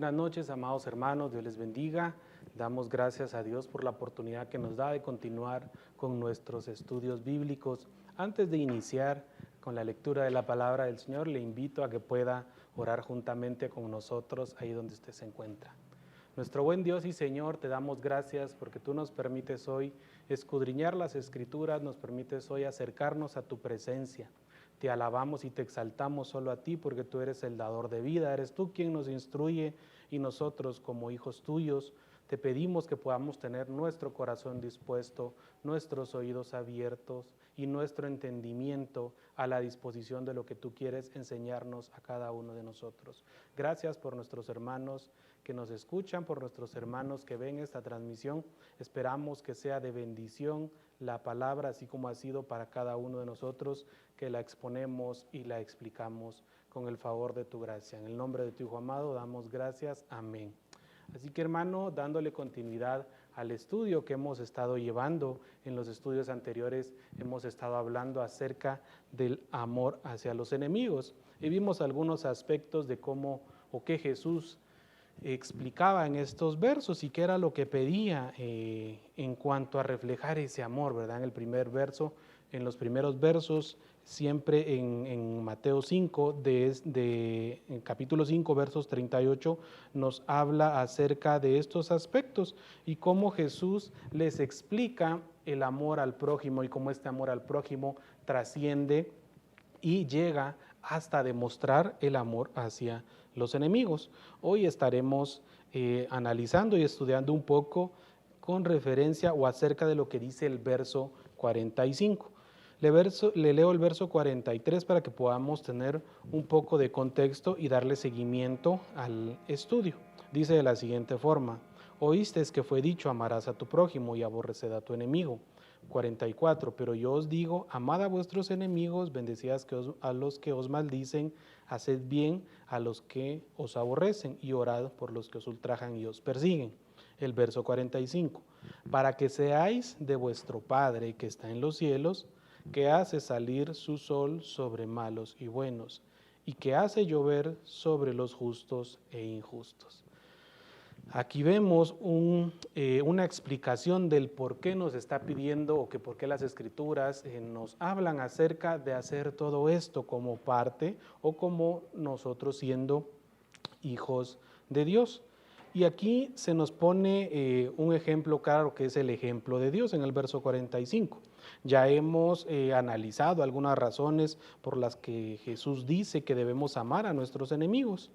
Buenas noches, amados hermanos, Dios les bendiga. Damos gracias a Dios por la oportunidad que nos da de continuar con nuestros estudios bíblicos. Antes de iniciar con la lectura de la palabra del Señor, le invito a que pueda orar juntamente con nosotros ahí donde usted se encuentra. Nuestro buen Dios y Señor, te damos gracias porque tú nos permites hoy escudriñar las Escrituras, nos permites hoy acercarnos a tu presencia. Te alabamos y te exaltamos solo a ti porque tú eres el dador de vida, eres tú quien nos instruye y nosotros como hijos tuyos te pedimos que podamos tener nuestro corazón dispuesto, nuestros oídos abiertos y nuestro entendimiento a la disposición de lo que tú quieres enseñarnos a cada uno de nosotros. Gracias por nuestros hermanos que nos escuchan, por nuestros hermanos que ven esta transmisión. Esperamos que sea de bendición la palabra, así como ha sido para cada uno de nosotros, que la exponemos y la explicamos con el favor de tu gracia. En el nombre de tu Hijo amado damos gracias. Amén. Así que, hermano, dándole continuidad al estudio que hemos estado llevando, en los estudios anteriores hemos estado hablando acerca del amor hacia los enemigos y vimos algunos aspectos de cómo o qué Jesús explicaba en estos versos y qué era lo que pedía en cuanto a reflejar ese amor, ¿verdad? En el primer verso, en los primeros versos, siempre en Mateo 5, en capítulo 5, versos 38, nos habla acerca de estos aspectos y cómo Jesús les explica el amor al prójimo y cómo este amor al prójimo trasciende y llega hasta demostrar el amor hacia los enemigos. Hoy estaremos analizando y estudiando un poco con referencia o acerca de lo que dice el verso 45. Le leo el verso 43 para que podamos tener un poco de contexto y darle seguimiento al estudio. Dice de la siguiente forma: oíste que fue dicho, amarás a tu prójimo y aborreced a tu enemigo. 44, pero yo os digo, amad a vuestros enemigos, bendecid a los que os maldicen, haced bien a los que os aborrecen y orad por los que os ultrajan y os persiguen. El verso 45, para que seáis de vuestro Padre que está en los cielos, que hace salir su sol sobre malos y buenos, y que hace llover sobre los justos e injustos. Aquí vemos una explicación del por qué nos está pidiendo o que por qué las Escrituras nos hablan acerca de hacer todo esto como parte o como nosotros siendo hijos de Dios. Y aquí se nos pone un ejemplo claro que es el ejemplo de Dios en el verso 45. Ya hemos analizado algunas razones por las que Jesús dice que debemos amar a nuestros enemigos.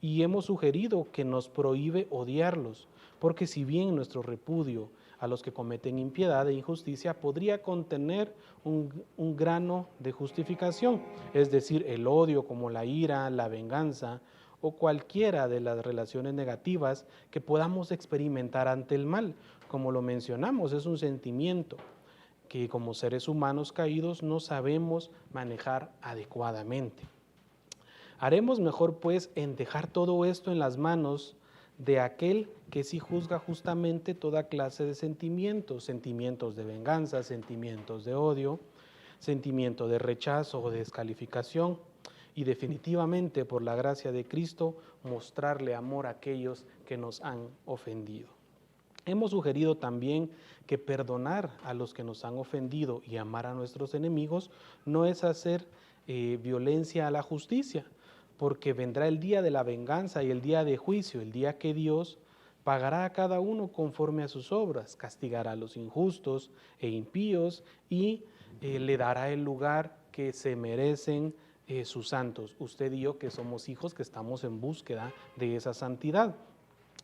Y hemos sugerido que nos prohíbe odiarlos, porque si bien nuestro repudio a los que cometen impiedad e injusticia podría contener un grano de justificación, es decir, el odio como la ira, la venganza o cualquiera de las relaciones negativas que podamos experimentar ante el mal. Como lo mencionamos, es un sentimiento que como seres humanos caídos no sabemos manejar adecuadamente. Haremos mejor pues en dejar todo esto en las manos de aquel que sí juzga justamente toda clase de sentimientos, sentimientos de venganza, sentimientos de odio, sentimiento de rechazo o descalificación, y definitivamente por la gracia de Cristo mostrarle amor a aquellos que nos han ofendido. Hemos sugerido también que perdonar a los que nos han ofendido y amar a nuestros enemigos no es hacer violencia a la justicia, porque vendrá el día de la venganza y el día de juicio, el día que Dios pagará a cada uno conforme a sus obras, castigará a los injustos e impíos y le dará el lugar que se merecen sus santos. Usted y yo que somos hijos que estamos en búsqueda de esa santidad.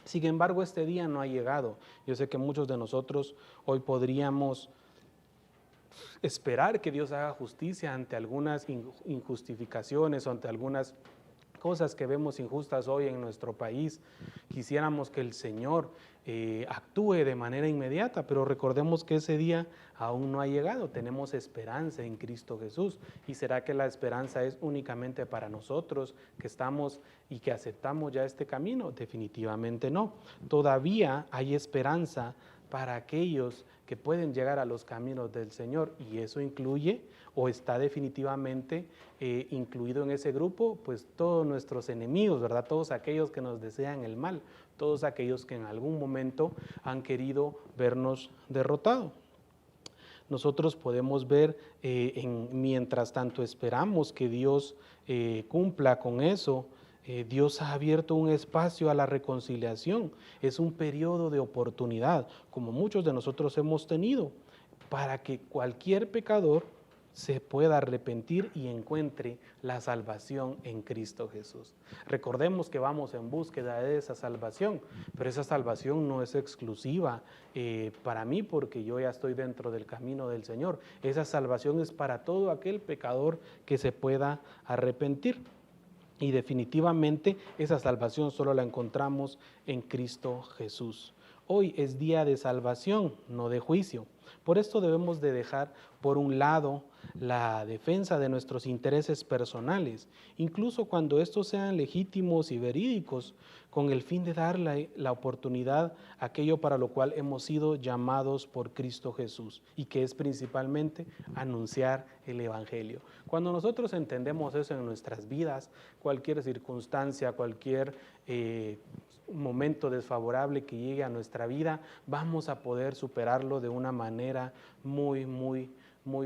Sin embargo, este día no ha llegado. Yo sé que muchos de nosotros hoy podríamos esperar que Dios haga justicia ante algunas injustificaciones o ante algunas cosas que vemos injustas hoy en nuestro país. Quisiéramos que el Señor actúe de manera inmediata, pero recordemos que ese día aún no ha llegado. Tenemos esperanza en Cristo Jesús. ¿Y será que la esperanza es únicamente para nosotros que estamos y que aceptamos ya este camino? Definitivamente no. Todavía hay esperanza para aquellos que pueden llegar a los caminos del Señor, y eso incluye o está definitivamente incluido en ese grupo, pues todos nuestros enemigos, ¿verdad? Todos aquellos que nos desean el mal, todos aquellos que en algún momento han querido vernos derrotados. Nosotros podemos ver, mientras tanto esperamos que Dios cumpla con eso, Dios ha abierto un espacio a la reconciliación. Es un periodo de oportunidad, como muchos de nosotros hemos tenido, para que cualquier pecador se pueda arrepentir y encuentre la salvación en Cristo Jesús. Recordemos que vamos en búsqueda de esa salvación, pero esa salvación no es exclusiva para mí, porque yo ya estoy dentro del camino del Señor. Esa salvación es para todo aquel pecador que se pueda arrepentir. Y definitivamente esa salvación solo la encontramos en Cristo Jesús. Hoy es día de salvación, no de juicio. Por esto debemos de dejar por un lado la defensa de nuestros intereses personales, incluso cuando estos sean legítimos y verídicos, con el fin de dar la oportunidad a aquello para lo cual hemos sido llamados por Cristo Jesús, y que es principalmente anunciar el Evangelio. Cuando nosotros entendemos eso en nuestras vidas, cualquier circunstancia, cualquier momento desfavorable que llegue a nuestra vida, vamos a poder superarlo de una manera muy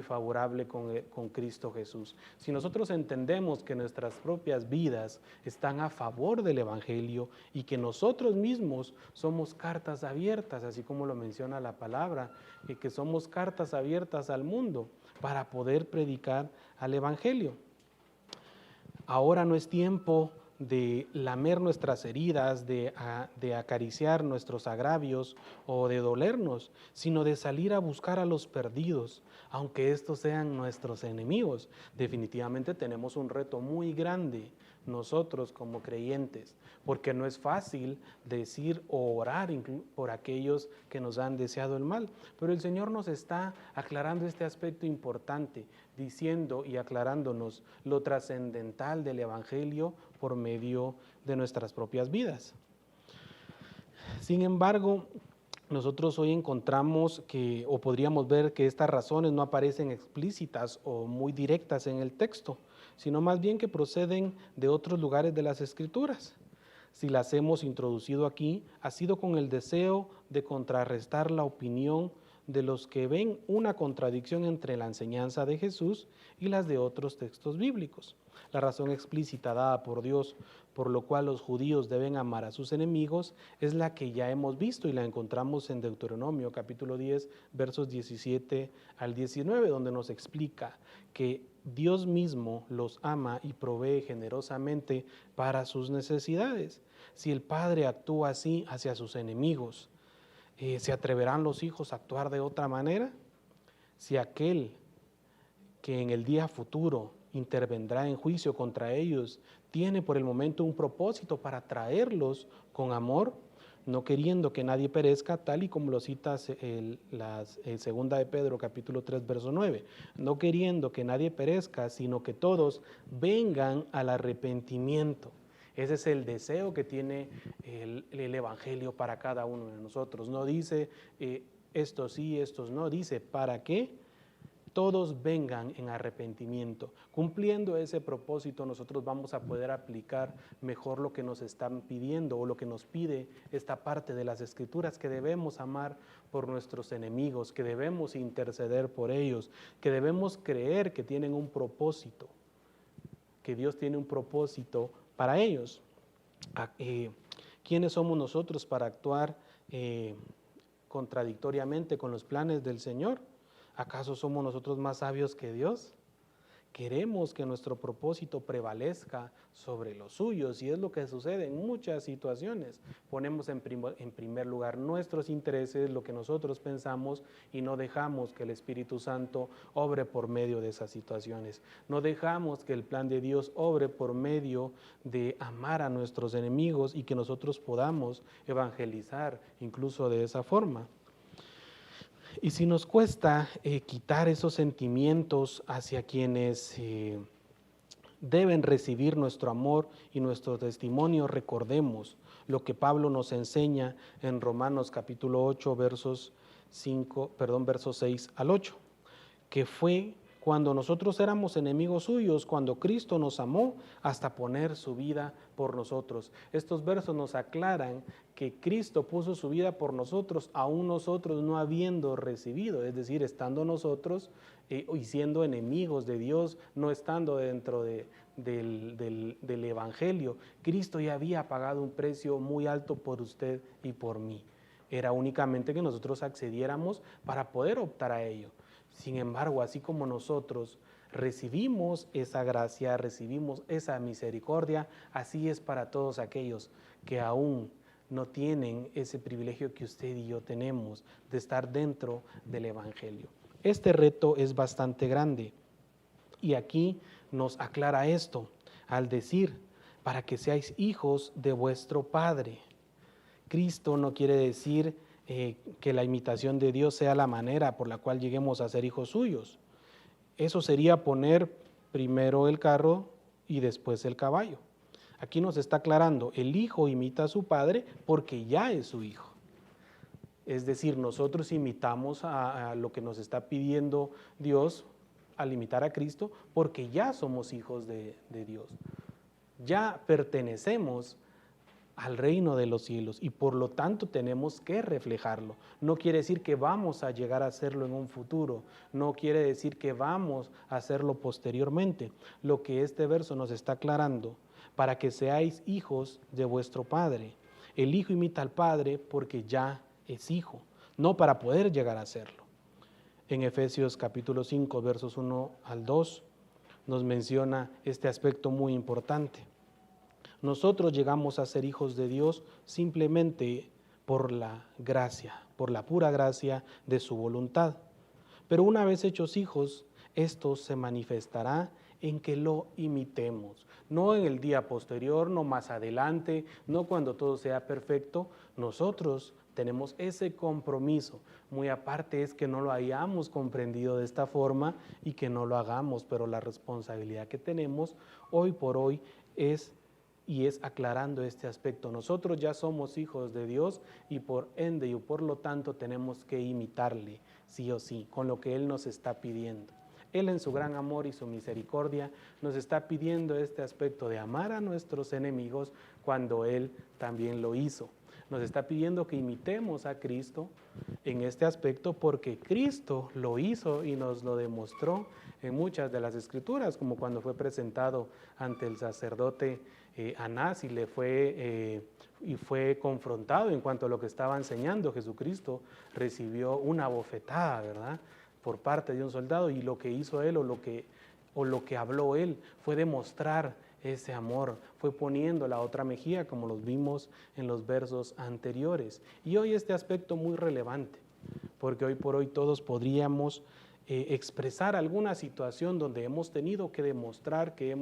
favorable con Cristo Jesús. Si nosotros entendemos que nuestras propias vidas están a favor del Evangelio y que nosotros mismos somos cartas abiertas, así como lo menciona la palabra, y que somos cartas abiertas al mundo para poder predicar al Evangelio. Ahora no es tiempo de lamer nuestras heridas, de acariciar nuestros agravios o de dolernos, sino de salir a buscar a los perdidos, aunque estos sean nuestros enemigos. Definitivamente tenemos un reto muy grande nosotros como creyentes, porque no es fácil decir o orar por aquellos que nos han deseado el mal, pero el Señor nos está aclarando este aspecto importante, diciendo y aclarándonos lo trascendental del Evangelio por medio de nuestras propias vidas. Sin embargo, nosotros hoy encontramos que, o podríamos ver que estas razones no aparecen explícitas o muy directas en el texto, sino más bien que proceden de otros lugares de las Escrituras. Si las hemos introducido aquí, ha sido con el deseo de contrarrestar la opinión de los que ven una contradicción entre la enseñanza de Jesús y las de otros textos bíblicos. La razón explícita dada por Dios, por lo cual los judíos deben amar a sus enemigos, es la que ya hemos visto y la encontramos en Deuteronomio capítulo 10, versos 17 al 19, donde nos explica que Dios mismo los ama y provee generosamente para sus necesidades. Si el Padre actúa así hacia sus enemigos, ¿se atreverán los hijos a actuar de otra manera? Si aquel que en el día futuro intervendrá en juicio contra ellos tiene por el momento un propósito para traerlos con amor, no queriendo que nadie perezca, tal y como lo cita segunda de Pedro capítulo 3 verso 9, no queriendo que nadie perezca, sino que todos vengan al arrepentimiento. Ese es el deseo que tiene el Evangelio para cada uno de nosotros. No dice estos sí, estos no, dice para que todos vengan en arrepentimiento. Cumpliendo ese propósito, nosotros vamos a poder aplicar mejor lo que nos están pidiendo o lo que nos pide esta parte de las Escrituras, que debemos amar por nuestros enemigos, que debemos interceder por ellos, que debemos creer que tienen un propósito, que Dios tiene un propósito para ellos. ¿Quiénes somos nosotros para actuar contradictoriamente con los planes del Señor? ¿Acaso somos nosotros más sabios que Dios? Queremos que nuestro propósito prevalezca sobre los suyos, y es lo que sucede en muchas situaciones. Ponemos en primer lugar nuestros intereses, lo que nosotros pensamos, y no dejamos que el Espíritu Santo obre por medio de esas situaciones. No dejamos que el plan de Dios obre por medio de amar a nuestros enemigos y que nosotros podamos evangelizar incluso de esa forma. Y si nos cuesta quitar esos sentimientos hacia quienes deben recibir nuestro amor y nuestro testimonio, recordemos lo que Pablo nos enseña en Romanos capítulo 8, versos 6 al 8, que fue cuando nosotros éramos enemigos suyos, cuando Cristo nos amó hasta poner su vida por nosotros. Estos versos nos aclaran que Cristo puso su vida por nosotros, aún nosotros no habiendo recibido, es decir, estando nosotros y siendo enemigos de Dios, no estando dentro del Evangelio. Cristo ya había pagado un precio muy alto por usted y por mí. Era únicamente que nosotros accediéramos para poder optar a ello. Sin embargo, así como nosotros recibimos esa gracia, recibimos esa misericordia, así es para todos aquellos que aún no tienen ese privilegio que usted y yo tenemos de estar dentro del Evangelio. Este reto es bastante grande y aquí nos aclara esto al decir, para que seáis hijos de vuestro Padre. Cristo no quiere decir que la imitación de Dios sea la manera por la cual lleguemos a ser hijos suyos. Eso sería poner primero el carro y después el caballo. Aquí nos está aclarando, el hijo imita a su padre porque ya es su hijo. Es decir, nosotros imitamos a lo que nos está pidiendo Dios al imitar a Cristo porque ya somos hijos de Dios. Ya pertenecemos al reino de los cielos y por lo tanto tenemos que reflejarlo. No quiere decir que vamos a llegar a hacerlo en un futuro, no quiere decir que vamos a hacerlo posteriormente. Lo que este verso nos está aclarando, para que seáis hijos de vuestro Padre. El hijo imita al Padre porque ya es hijo, no para poder llegar a serlo. En Efesios capítulo 5, versos 1 al 2, nos menciona este aspecto muy importante. Nosotros llegamos a ser hijos de Dios simplemente por la gracia, por la pura gracia de su voluntad. Pero una vez hechos hijos, esto se manifestará en que lo imitemos. No en el día posterior, no más adelante, no cuando todo sea perfecto. Nosotros tenemos ese compromiso. Muy aparte es que no lo hayamos comprendido de esta forma y que no lo hagamos, pero la responsabilidad que tenemos hoy por hoy es aclarando este aspecto. Nosotros ya somos hijos de Dios y por ende y por lo tanto tenemos que imitarle, sí o sí, con lo que Él nos está pidiendo. Él en su gran amor y su misericordia nos está pidiendo este aspecto de amar a nuestros enemigos cuando Él también lo hizo. Nos está pidiendo que imitemos a Cristo en este aspecto porque Cristo lo hizo y nos lo demostró en muchas de las escrituras, como cuando fue presentado ante el sacerdote Anás y fue confrontado en cuanto a lo que estaba enseñando. Jesucristo recibió una bofetada, ¿verdad?, por parte de un soldado, y lo que hizo él o lo que habló él fue demostrar ese amor, fue poniendo la otra mejilla, como los vimos en los versos anteriores. Y hoy este aspecto muy relevante, porque hoy por hoy todos podríamos expresar alguna situación donde hemos tenido que demostrar que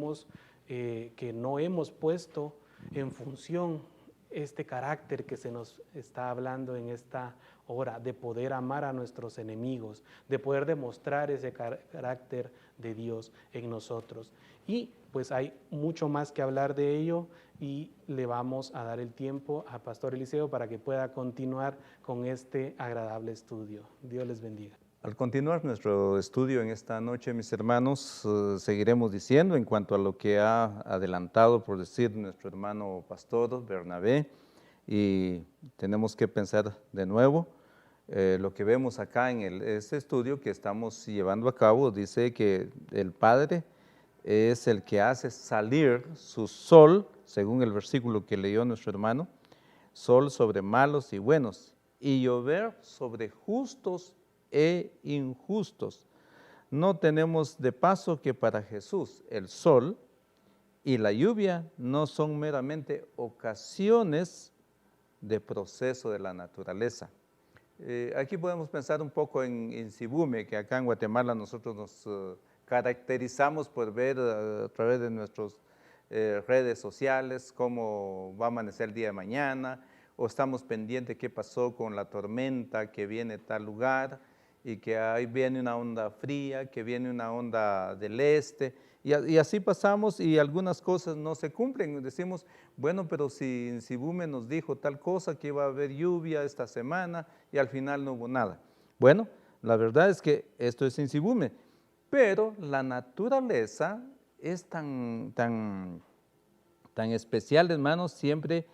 no hemos puesto en función este carácter que se nos está hablando en esta hora, de poder amar a nuestros enemigos, de poder demostrar ese carácter de Dios en nosotros. Y pues hay mucho más que hablar de ello y le vamos a dar el tiempo a Pastor Eliseo para que pueda continuar con este agradable estudio. Dios les bendiga. Al continuar nuestro estudio en esta noche, mis hermanos, seguiremos diciendo en cuanto a lo que ha adelantado, por decir, nuestro hermano pastor Bernabé, y tenemos que pensar de nuevo. Lo que vemos acá en este estudio que estamos llevando a cabo, dice que el Padre es el que hace salir su sol, según el versículo que leyó nuestro hermano, sol sobre malos y buenos, y llover sobre justos e injustos. No tenemos de paso que para Jesús el sol y la lluvia no son meramente ocasiones de proceso de la naturaleza. Aquí podemos pensar un poco en Sibume, que acá en Guatemala nosotros nos caracterizamos por ver a través de nuestras redes sociales cómo va a amanecer el día de mañana, o estamos pendientes de qué pasó con la tormenta que viene a tal lugar, y que ahí viene una onda fría, que viene una onda del este, y así pasamos y algunas cosas no se cumplen. Decimos, bueno, pero si en Sibume nos dijo tal cosa, que iba a haber lluvia esta semana, y al final no hubo nada. Bueno, la verdad es que esto es en Sibume, pero la naturaleza es tan especial, hermanos, siempre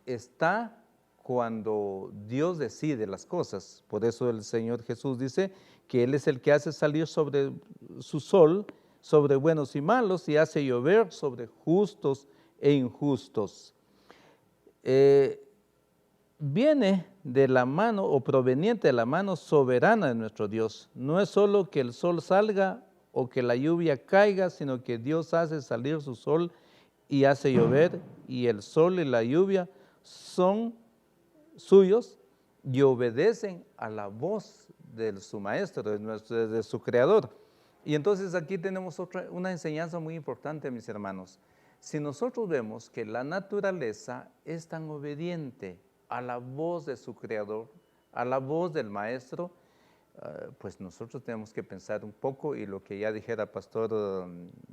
está cuando Dios decide las cosas. Por eso el Señor Jesús dice que Él es el que hace salir sobre su sol, sobre buenos y malos, y hace llover sobre justos e injustos. Viene de la mano o proveniente de la mano soberana de nuestro Dios. No es solo que el sol salga o que la lluvia caiga, sino que Dios hace salir su sol y hace llover, y el sol y la lluvia son suyos y obedecen a la voz de su maestro, de su creador. Y entonces aquí tenemos una enseñanza muy importante, mis hermanos. Si nosotros vemos que la naturaleza es tan obediente a la voz de su creador, a la voz del maestro, pues nosotros tenemos que pensar un poco, y lo que ya dijera el pastor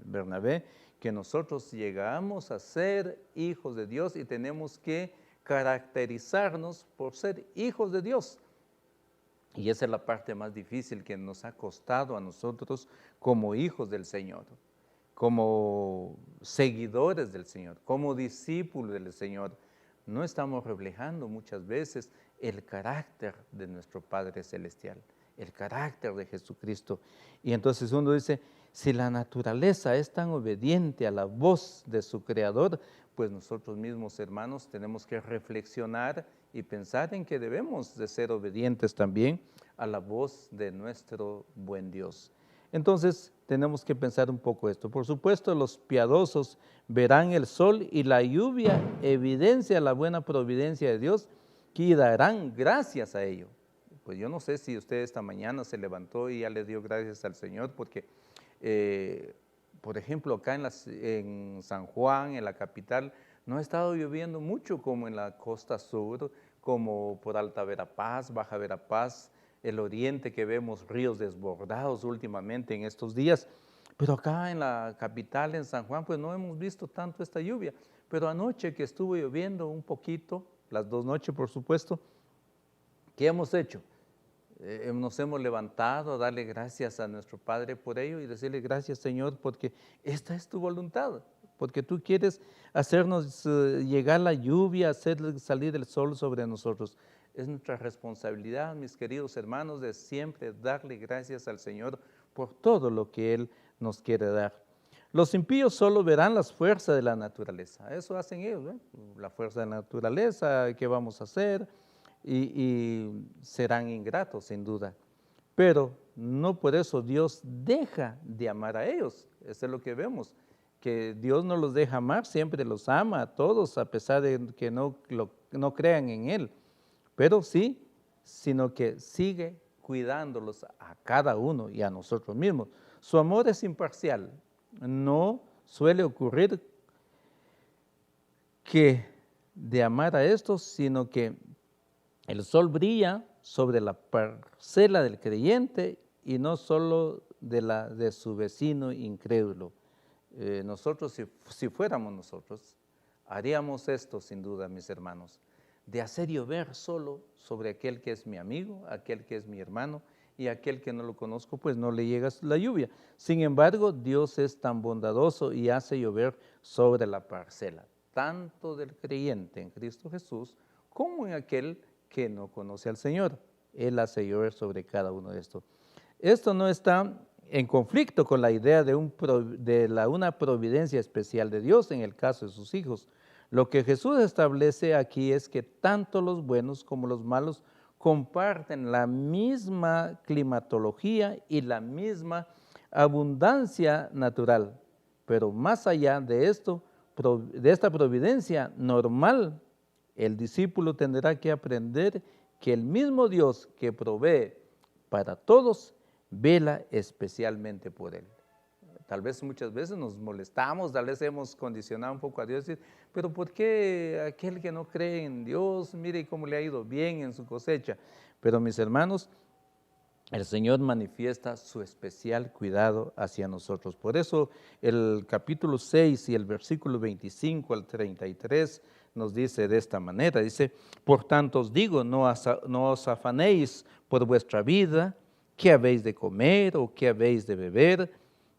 Bernabé, que nosotros llegamos a ser hijos de Dios y tenemos que caracterizarnos por ser hijos de Dios. Y esa es la parte más difícil que nos ha costado a nosotros como hijos del Señor, como seguidores del Señor, como discípulos del Señor. No estamos reflejando muchas veces el carácter de nuestro Padre Celestial, el carácter de Jesucristo. Y entonces uno dice, si la naturaleza es tan obediente a la voz de su Creador, pues nosotros mismos, hermanos, tenemos que reflexionar y pensar en que debemos de ser obedientes también a la voz de nuestro buen Dios. Entonces tenemos que pensar un poco esto. Por supuesto, los piadosos verán el sol y la lluvia, evidencia la buena providencia de Dios, y darán gracias a ello. Pues yo no sé si usted esta mañana se levantó y ya le dio gracias al Señor, porque, por ejemplo, acá en San Juan, en la capital, no ha estado lloviendo mucho como en la costa sur, como por Alta Verapaz, Baja Verapaz, el oriente, que vemos ríos desbordados últimamente en estos días. Pero acá en la capital, en San Juan, pues no hemos visto tanto esta lluvia. Pero anoche que estuvo lloviendo un poquito, las 2 noches por supuesto, ¿qué hemos hecho? Nos hemos levantado a darle gracias a nuestro Padre por ello y decirle gracias, Señor, porque esta es tu voluntad, porque tú quieres hacernos llegar la lluvia, hacer salir el sol sobre nosotros. Es nuestra responsabilidad, mis queridos hermanos, de siempre darle gracias al Señor por todo lo que Él nos quiere dar. Los impíos solo verán las fuerzas de la naturaleza. Eso hacen ellos, ¿eh? La fuerza de la naturaleza, ¿qué vamos a hacer? Y serán ingratos, sin duda. Pero no por eso Dios deja de amar a ellos. Eso es lo que vemos, que Dios no los deja amar, siempre los ama a todos, a pesar de que no crean en Él. Pero sí, sino que sigue cuidándolos a cada uno y a nosotros mismos. Su amor es imparcial. No suele ocurrir que de amar a estos, sino que el sol brilla sobre la parcela del creyente y no solo de su vecino incrédulo. Nosotros, si fuéramos nosotros, haríamos esto sin duda, mis hermanos, de hacer llover solo sobre aquel que es mi amigo, aquel que es mi hermano, y aquel que no lo conozco, pues no le llega la lluvia. Sin embargo, Dios es tan bondadoso y hace llover sobre la parcela, tanto del creyente en Cristo Jesús, como en aquel que no conoce al Señor. Él hace llover sobre cada uno de estos. Esto no está en conflicto con la idea de una providencia especial de Dios en el caso de sus hijos. Lo que Jesús establece aquí es que tanto los buenos como los malos comparten la misma climatología y la misma abundancia natural. Pero más allá de esto, de esta providencia normal, el discípulo tendrá que aprender que el mismo Dios que provee para todos, vela especialmente por él. Tal vez muchas veces nos molestamos, tal vez hemos condicionado un poco a Dios, pero ¿por qué aquel que no cree en Dios, mire cómo le ha ido bien en su cosecha? Pero mis hermanos, el Señor manifiesta su especial cuidado hacia nosotros. Por eso el capítulo 6 y el versículo 25 al 33 nos dice de esta manera, dice, por tanto os digo, no os afanéis por vuestra vida, qué habéis de comer o qué habéis de beber,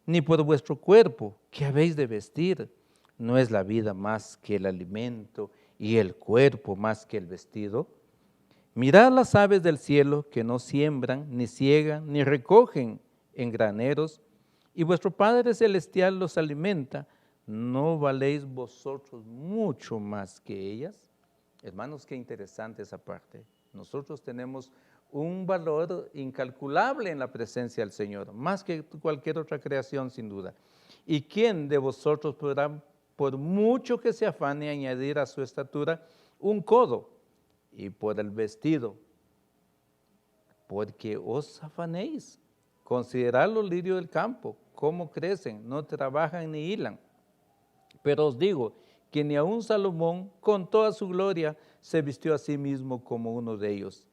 ni por vuestro cuerpo, qué habéis de vestir. ¿No es la vida más que el alimento y el cuerpo más que el vestido? Mirad las aves del cielo que no siembran, ni ciegan, ni recogen en graneros, y vuestro Padre Celestial los alimenta. ¿No valéis vosotros mucho más que ellas? Hermanos, qué interesante esa parte. Nosotros tenemos un valor incalculable en la presencia del Señor, más que cualquier otra creación sin duda. ¿Y quién de vosotros podrá, por mucho que se afane, añadir a su estatura un codo? Y por el vestido, porque os afanéis. Considerad los lirios del campo, cómo crecen, no trabajan ni hilan. Pero os digo que ni aun Salomón, con toda su gloria, se vistió a sí mismo como uno de ellos.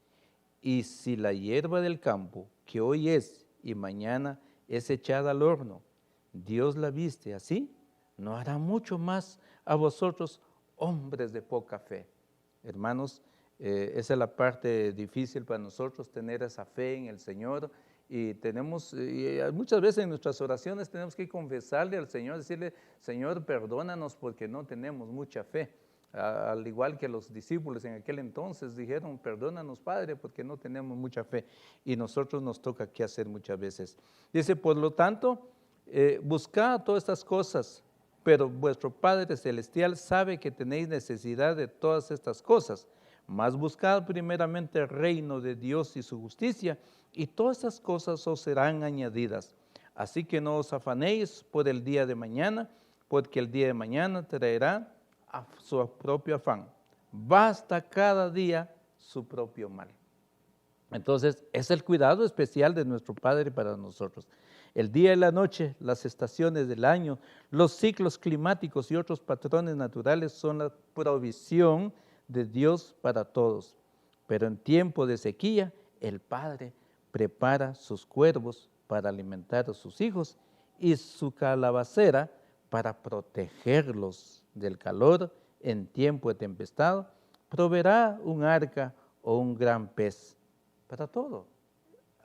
Y si la hierba del campo, que hoy es y mañana es echada al horno, Dios la viste así, ¿no hará mucho más a vosotros, hombres de poca fe? Hermanos, esa es la parte difícil para nosotros, tener esa fe en el Señor, y tenemos, muchas veces en nuestras oraciones tenemos que confesarle al Señor, decirle, Señor, perdónanos porque no tenemos mucha fe. Al igual que los discípulos en aquel entonces dijeron, perdónanos, Padre, porque no tenemos mucha fe. Y nosotros nos toca qué hacer muchas veces. Dice, por lo tanto, buscad todas estas cosas, pero vuestro Padre Celestial sabe que tenéis necesidad de todas estas cosas. Mas buscad primeramente el reino de Dios y su justicia, y todas estas cosas os serán añadidas. Así que no os afanéis por el día de mañana, porque el día de mañana traerá a su propio afán. Basta cada día su propio mal. Entonces, es el cuidado especial de nuestro Padre para nosotros. El día y la noche, las estaciones del año, los ciclos climáticos y otros patrones naturales son la provisión de Dios para todos. Pero en tiempo de sequía, el Padre prepara sus cuervos para alimentar a sus hijos y su calabacera para protegerlos del calor en tiempo de tempestad, proveerá un arca o un gran pez. Para todo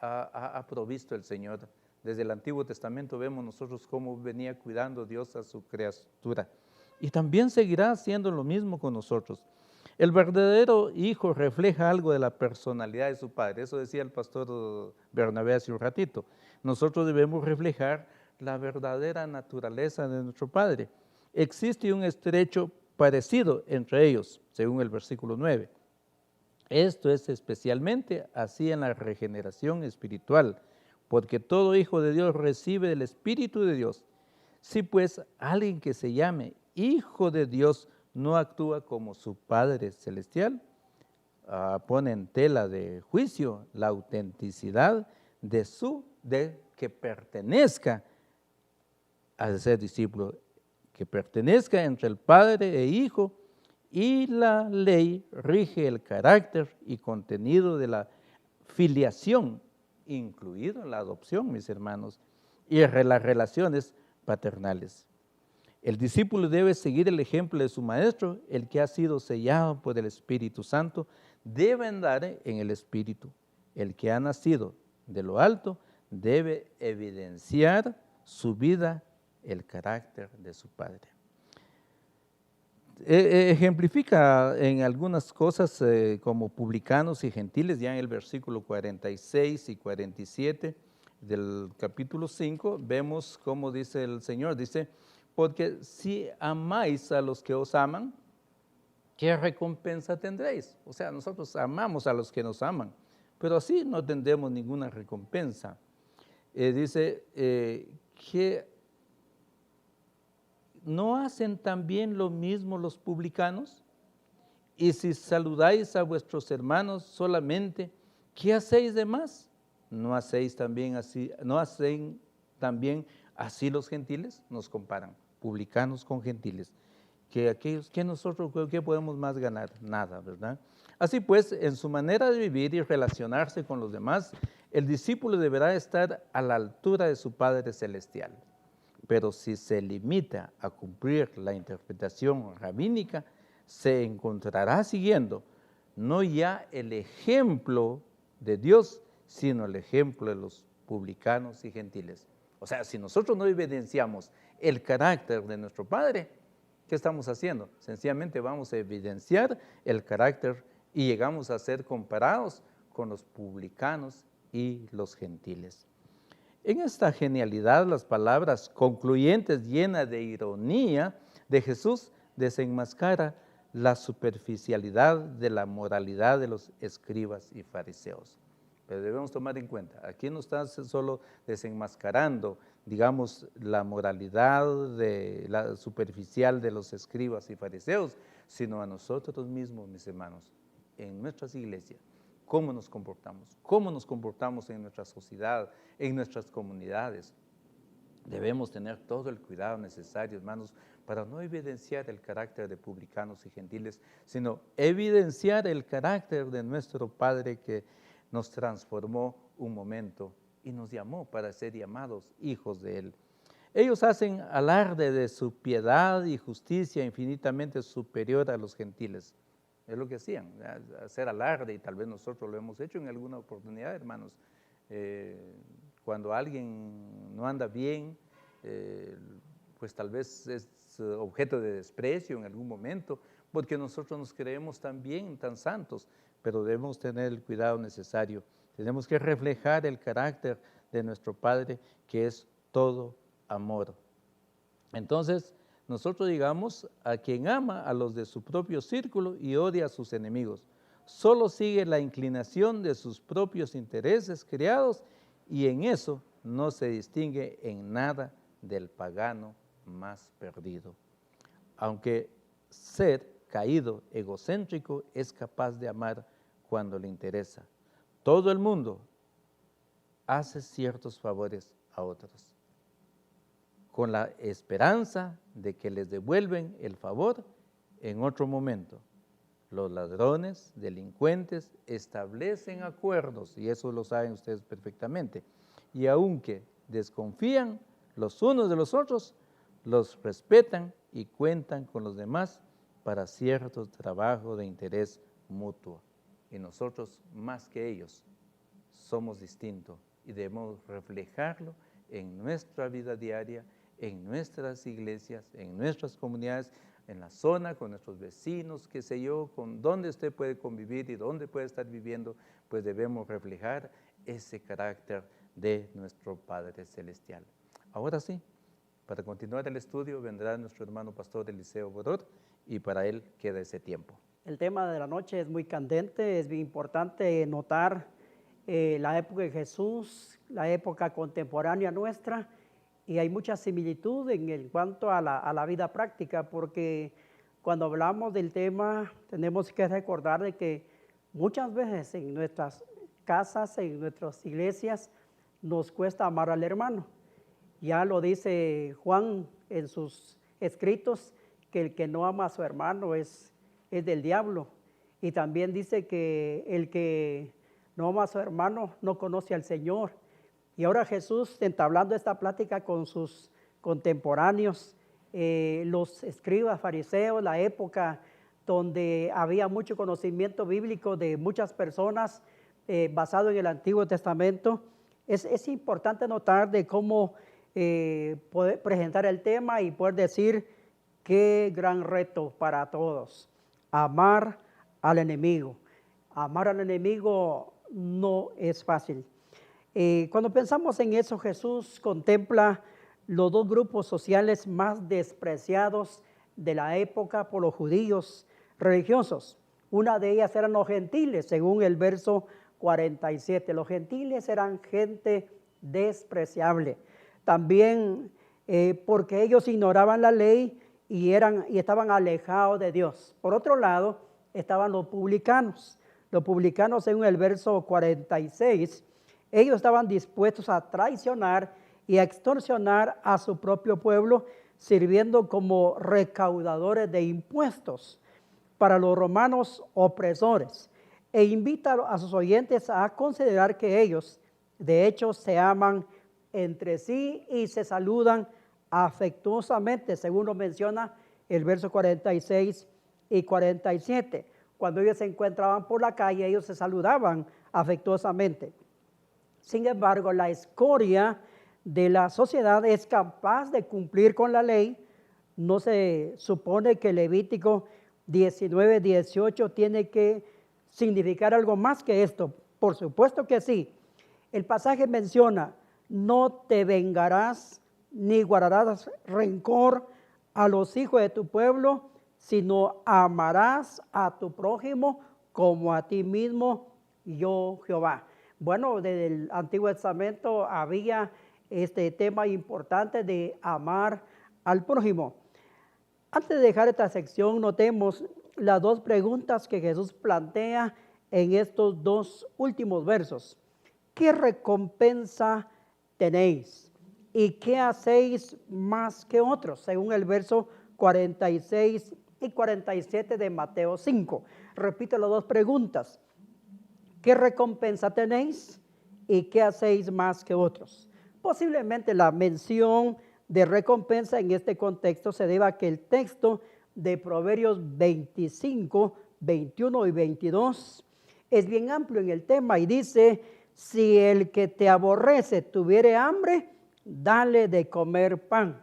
ha provisto el Señor. Desde el Antiguo Testamento vemos nosotros cómo venía cuidando Dios a su criatura. Y también seguirá haciendo lo mismo con nosotros. El verdadero hijo refleja algo de la personalidad de su padre. Eso decía el pastor Bernabé hace un ratito. Nosotros debemos reflejar la verdadera naturaleza de nuestro Padre. Existe un estrecho parecido entre ellos, según el versículo 9. Esto es especialmente así en la regeneración espiritual, porque todo hijo de Dios recibe del Espíritu de Dios. Si pues alguien que se llame hijo de Dios no actúa como su Padre Celestial, pone en tela de juicio la autenticidad de que pertenezca a ser discípulo, que pertenezca entre el Padre e Hijo, y la ley rige el carácter y contenido de la filiación, incluido la adopción, mis hermanos, y las relaciones paternales. El discípulo debe seguir el ejemplo de su maestro, el que ha sido sellado por el Espíritu Santo, debe andar en el Espíritu. El que ha nacido de lo alto debe evidenciar su vida, el carácter de su Padre. Ejemplifica en algunas cosas como publicanos y gentiles, ya en el versículo 46 y 47 del capítulo 5, vemos cómo dice el Señor, dice, porque si amáis a los que os aman, ¿qué recompensa tendréis? O sea, nosotros amamos a los que nos aman, pero así no tendremos ninguna recompensa. Dice que ¿no hacen también lo mismo los publicanos? Y si saludáis a vuestros hermanos solamente, ¿qué hacéis de más? ¿No hacéis también así, no hacen también así los gentiles? Nos comparan, publicanos con gentiles. Que aquellos, que nosotros, ¿qué podemos más ganar? Nada, ¿verdad? Así pues, en su manera de vivir y relacionarse con los demás, el discípulo deberá estar a la altura de su Padre Celestial. Pero si se limita a cumplir la interpretación rabínica, se encontrará siguiendo no ya el ejemplo de Dios, sino el ejemplo de los publicanos y gentiles. O sea, si nosotros no evidenciamos el carácter de nuestro Padre, ¿qué estamos haciendo? Sencillamente vamos a evidenciar el carácter y llegamos a ser comparados con los publicanos y los gentiles. En esta genialidad, las palabras concluyentes, llenas de ironía, de Jesús desenmascara la superficialidad de la moralidad de los escribas y fariseos. Pero debemos tomar en cuenta, aquí no está solo desenmascarando, digamos, la moralidad la superficial de los escribas y fariseos, sino a nosotros mismos, mis hermanos, en nuestras iglesias. ¿Cómo nos comportamos? ¿Cómo nos comportamos en nuestra sociedad, en nuestras comunidades? Debemos tener todo el cuidado necesario, hermanos, para no evidenciar el carácter de publicanos y gentiles, sino evidenciar el carácter de nuestro Padre que nos transformó un momento y nos llamó para ser llamados hijos de Él. Ellos hacen alarde de su piedad y justicia infinitamente superior a los gentiles. Es lo que hacían, hacer alarde, y tal vez nosotros lo hemos hecho en alguna oportunidad, hermanos. Cuando alguien no anda bien, pues tal vez es objeto de desprecio en algún momento, porque nosotros nos creemos tan bien, tan santos, pero debemos tener el cuidado necesario. Tenemos que reflejar el carácter de nuestro Padre, que es todo amor. Entonces, nosotros digamos, a quien ama a los de su propio círculo y odia a sus enemigos, solo sigue la inclinación de sus propios intereses creados, y en eso no se distingue en nada del pagano más perdido. Aunque ser caído, egocéntrico, es capaz de amar cuando le interesa. Todo el mundo hace ciertos favores a otros, con la esperanza de que les devuelven el favor en otro momento. Los ladrones, delincuentes, establecen acuerdos, y eso lo saben ustedes perfectamente, y aunque desconfían los unos de los otros, los respetan y cuentan con los demás para cierto trabajo de interés mutuo. Y nosotros, más que ellos, somos distintos y debemos reflejarlo en nuestra vida diaria, en nuestras iglesias, en nuestras comunidades, en la zona, con nuestros vecinos, qué sé yo, con dónde usted puede convivir y dónde puede estar viviendo, pues debemos reflejar ese carácter de nuestro Padre Celestial. Ahora sí, para continuar el estudio vendrá nuestro hermano pastor Eliseo Borot, y para él queda ese tiempo. El tema de la noche es muy candente, es bien importante notar la época de Jesús, la época contemporánea nuestra, y hay mucha similitud en cuanto a la vida práctica, porque cuando hablamos del tema tenemos que recordar de que muchas veces en nuestras casas, en nuestras iglesias, nos cuesta amar al hermano. Ya lo dice Juan en sus escritos, que el que no ama a su hermano es del diablo. Y también dice que el que no ama a su hermano no conoce al Señor. Y ahora Jesús, entablando esta plática con sus contemporáneos, los escribas, fariseos, la época donde había mucho conocimiento bíblico de muchas personas basado en el Antiguo Testamento, es importante notar de cómo poder presentar el tema y poder decir qué gran reto para todos. Amar al enemigo. Amar al enemigo no es fácil. Cuando pensamos en eso, Jesús contempla los dos grupos sociales más despreciados de la época por los judíos religiosos. Una de ellas eran los gentiles, según el verso 47. Los gentiles eran gente despreciable. También porque ellos ignoraban la ley y estaban alejados de Dios. Por otro lado, estaban los publicanos. Los publicanos, según el verso 46, ellos estaban dispuestos a traicionar y a extorsionar a su propio pueblo, sirviendo como recaudadores de impuestos para los romanos opresores. E invita a sus oyentes a considerar que ellos De hecho, se aman entre sí y se saludan afectuosamente, según lo menciona el verso 46 y 47. Cuando ellos se encontraban por la calle, ellos se saludaban afectuosamente. Sin embargo, la escoria de la sociedad es capaz de cumplir con la ley. No se supone que Levítico 19:18 tiene que significar algo más que esto. Por supuesto que sí. El pasaje menciona: no te vengarás ni guardarás rencor a los hijos de tu pueblo, sino amarás a tu prójimo como a ti mismo, yo Jehová. Bueno, desde el Antiguo Testamento había este tema importante de amar al prójimo. Antes de dejar esta sección, notemos las dos preguntas que Jesús plantea en estos dos últimos versos. ¿Qué recompensa tenéis? ¿Y qué hacéis más que otros? Según el verso 46 y 47 de Mateo 5. Repito las dos preguntas. ¿Qué recompensa tenéis? ¿Y qué hacéis más que otros? Posiblemente la mención de recompensa en este contexto se deba a que el texto de Proverbios 25, 21 y 22 es bien amplio en el tema y dice: si el que te aborrece tuviere hambre, dale de comer pan,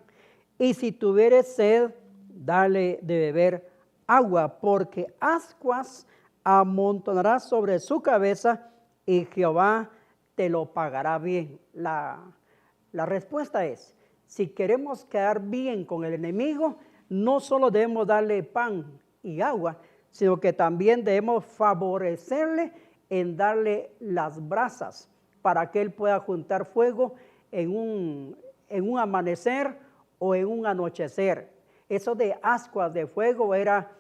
y si tuviere sed, dale de beber agua, porque ascuas amontonarás sobre su cabeza y Jehová te lo pagará bien. La respuesta es: si queremos quedar bien con el enemigo, no solo debemos darle pan y agua, sino que también debemos favorecerle en darle las brasas para que él pueda juntar fuego en un amanecer o en un anochecer. Eso de ascuas de fuego era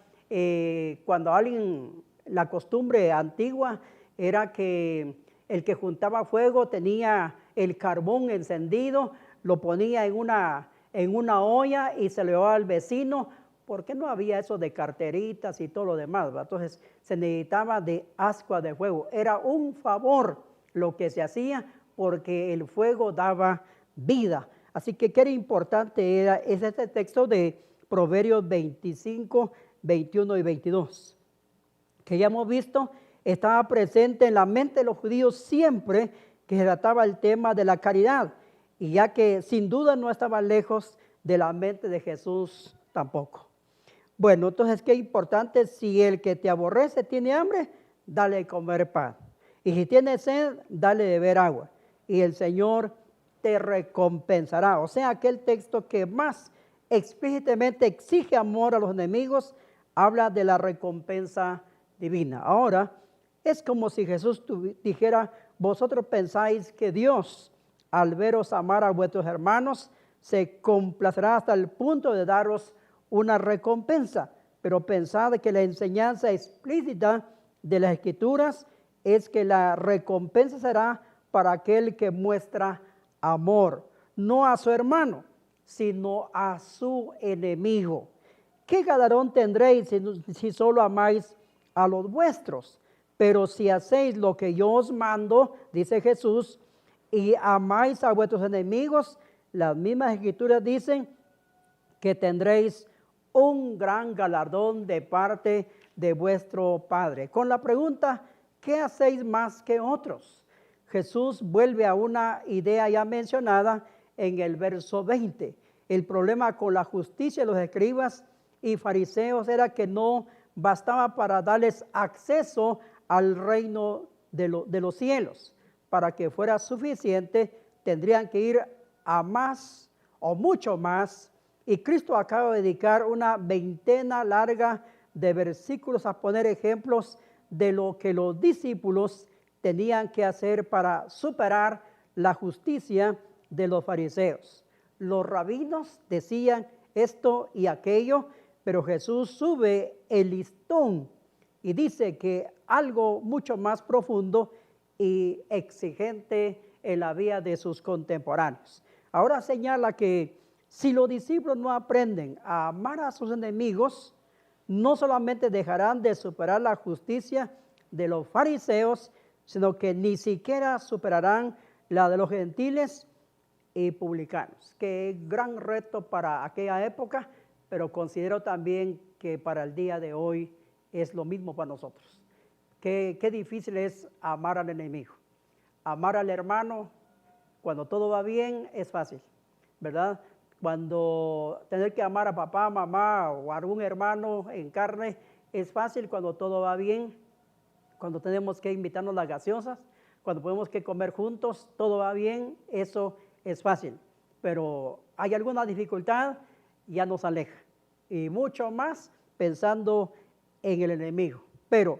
cuando alguien, la costumbre antigua era que el que juntaba fuego tenía el carbón encendido, lo ponía en una olla y se lo llevaba al vecino, porque no había eso de carteritas y todo lo demás, ¿verdad? Entonces se necesitaba de ascuas de fuego. Era un favor lo que se hacía porque el fuego daba vida. Así que qué importante es este texto de Proverbios 25, 21 y 22, que ya hemos visto estaba presente en la mente de los judíos siempre que se trataba el tema de la caridad, y ya que sin duda no estaba lejos de la mente de Jesús tampoco. Bueno, entonces qué importante: si el que te aborrece tiene hambre, dale de comer pan, y si tiene sed, dale de beber agua, y el Señor te recompensará. O sea, aquel texto que más explícitamente exige amor a los enemigos, habla de la recompensa divina. Ahora, es como si Jesús dijera: vosotros pensáis que Dios, al veros amar a vuestros hermanos, se complacerá hasta el punto de daros una recompensa, pero pensad que la enseñanza explícita de las Escrituras es que la recompensa será para aquel que muestra amor, no a su hermano, sino a su enemigo. ¿Qué galardón tendréis si solo amáis a los vuestros? Pero si hacéis lo que yo os mando, dice Jesús, y amáis a vuestros enemigos, las mismas Escrituras dicen que tendréis un gran galardón de parte de vuestro Padre. Con la pregunta: ¿qué hacéis más que otros? Jesús vuelve a una idea ya mencionada en el verso 20. El problema con la justicia de los escribas y fariseos era que no bastaba para darles acceso al reino de los cielos. Para que fuera suficiente, tendrían que ir a más o mucho más. Y Cristo acaba de dedicar una veintena larga de versículos a poner ejemplos de lo que los discípulos tenían que hacer para superar la justicia de los fariseos. Los rabinos decían esto y aquello, pero Jesús sube el listón y dice que algo mucho más profundo y exigente en la vida de sus contemporáneos. Ahora señala que si los discípulos no aprenden a amar a sus enemigos, no solamente dejarán de superar la justicia de los fariseos, sino que ni siquiera superarán la de los gentiles y publicanos. Qué gran reto para aquella época, pero considero también que para el día de hoy es lo mismo para nosotros. Qué difícil es amar al enemigo. Amar al hermano, cuando todo va bien, es fácil, ¿verdad? Cuando tener que amar a papá, mamá o a algún hermano en carne, es fácil cuando todo va bien. Cuando tenemos que invitarnos las gaseosas, cuando podemos que comer juntos, todo va bien, eso es fácil. Pero hay alguna dificultad, ya nos aleja. Y mucho más pensando en el enemigo. Pero,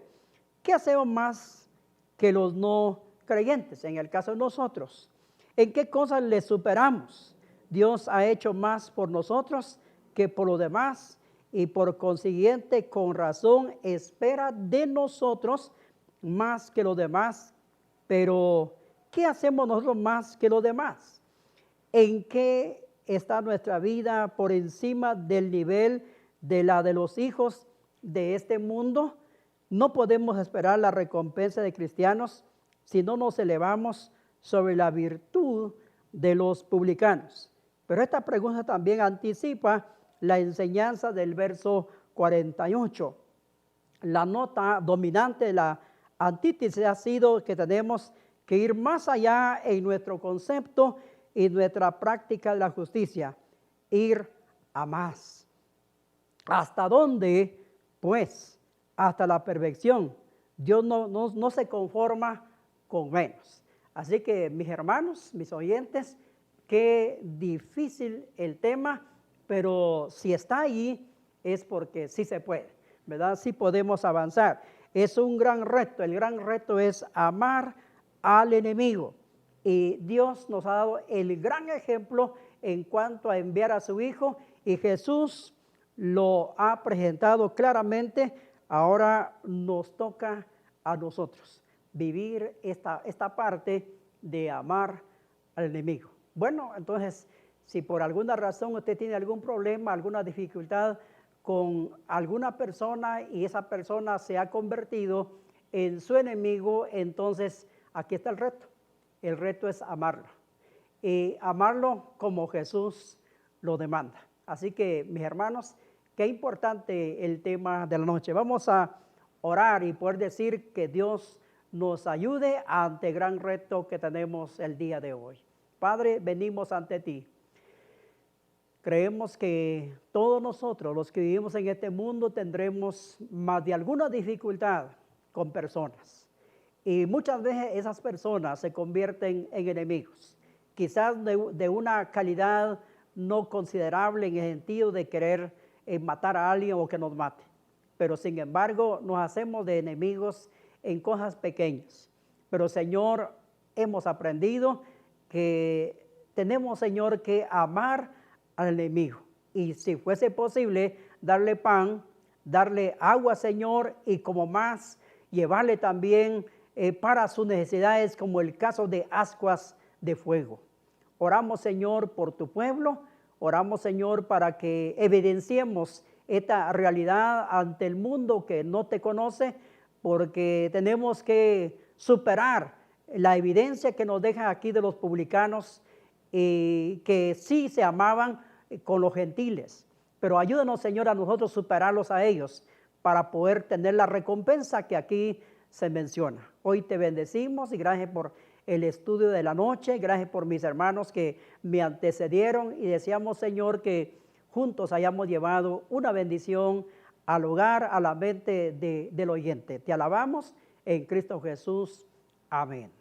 ¿qué hacemos más que los no creyentes? En el caso de nosotros, ¿en qué cosas le superamos? Dios ha hecho más por nosotros que por los demás y por consiguiente, con razón, espera de nosotros más que los demás. Pero, ¿qué hacemos nosotros más que los demás? ¿En qué está nuestra vida por encima del nivel de la de los hijos de este mundo? No podemos esperar la recompensa de cristianos si no nos elevamos sobre la virtud de los publicanos. Pero esta pregunta también anticipa la enseñanza del verso 48. La nota dominante de la antítesis ha sido que tenemos que ir más allá en nuestro concepto y nuestra práctica de la justicia, ir a más. ¿Hasta dónde? Pues, hasta la perfección. Dios no se conforma con menos. Así que, mis hermanos, mis oyentes, qué difícil el tema, pero si está ahí es porque sí se puede, ¿verdad? Sí podemos avanzar. Es un gran reto. El gran reto es amar al enemigo. Y Dios nos ha dado el gran ejemplo en cuanto a enviar a su Hijo, y Jesús lo ha presentado claramente. Ahora nos toca a nosotros vivir esta parte de amar al enemigo. Bueno, entonces, si por alguna razón usted tiene algún problema, alguna dificultad con alguna persona y esa persona se ha convertido en su enemigo, entonces aquí está el reto. El reto es amarlo. Y amarlo como Jesús lo demanda. Así que, mis hermanos, qué importante el tema de la noche. Vamos a orar y poder decir que Dios nos ayude ante el gran reto que tenemos el día de hoy. Padre, venimos ante ti. Creemos que todos nosotros, los que vivimos en este mundo, tendremos más de alguna dificultad con personas. Y muchas veces esas personas se convierten en enemigos. Quizás de una calidad no considerable en el sentido de querer matar a alguien o que nos mate. Pero sin embargo nos hacemos de enemigos en cosas pequeñas. Pero Señor, hemos aprendido que tenemos, Señor, que amar al enemigo. Y si fuese posible, darle pan, darle agua, Señor, y como más, llevarle también para sus necesidades, como el caso de ascuas de fuego. Oramos, Señor, por tu pueblo. Oramos, Señor, para que evidenciemos esta realidad ante el mundo que no te conoce, porque tenemos que superar la evidencia que nos deja aquí de los publicanos, que sí se amaban con los gentiles. Pero ayúdanos, Señor, a nosotros superarlos a ellos para poder tener la recompensa que aquí se menciona. Hoy te bendecimos y gracias por el estudio de la noche. Gracias por mis hermanos que me antecedieron y deseamos, Señor, que juntos hayamos llevado una bendición al hogar, a la mente del oyente. Te alabamos en Cristo Jesús. Amén.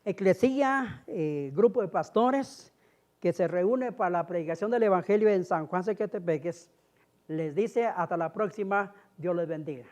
Eclesía, grupo de pastores que se reúne para la predicación del Evangelio en San Juan Sequetepeques, les dice hasta la próxima. Dios les bendiga.